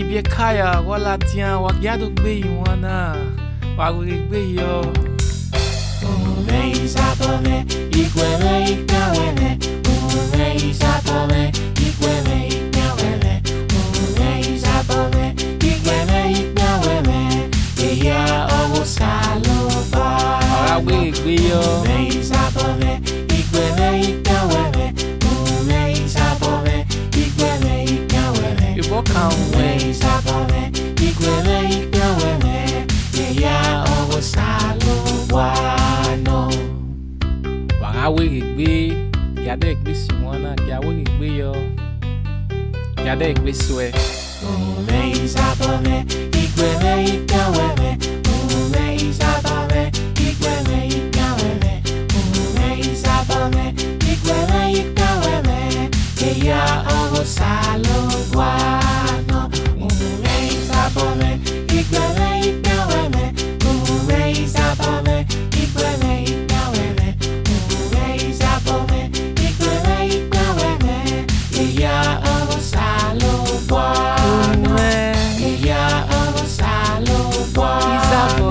Ibie kaya wala tian wagiado gbe iwana wagure gbe yo. Uhunmwẹn Izabọ igwere ikpewere. Uhunmwẹn Izabọ igwere ikpewere. Uhunmwẹn Izabọ igwere ikpewere. Eya owo saloba. Wagure gbe yo. Uhunmwẹn Izabọ igwere ikpewere. Uhunmwẹn Izabọ igwere ikpewere. Ibo kan Uhunmwẹn Izabọ igwere ikpewere. Eya owo saloba. Wagure gbe yade gbe simona wagure gbe yo. Yade gbe swe. Uhunmwẹn Izabọ igwere ikpewere. Uhunmwẹn Izabọ igwere ikpewere. Uhunmwẹn Izabọ igwere ikpewere. Eya owo saloba. Uhunmwẹn Izabọ igwere ikpewere. Uhunmwẹn Izabọ igwere ikpewere. Uhunmwẹn Izabọ igwere ikpewere. Eya owo saloba. Eya owo saloba. Izabọ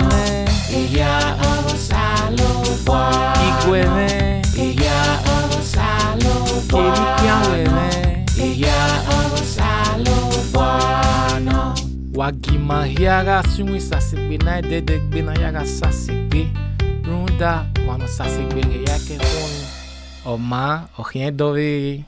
Eya owo saloba. igwere Eya owo saloba. Eya owo saloba. Wagima hiara sumu sasegbe na dede gbe na yara sasegbe runda wano sasegbe yake fonu. Oma ohien dove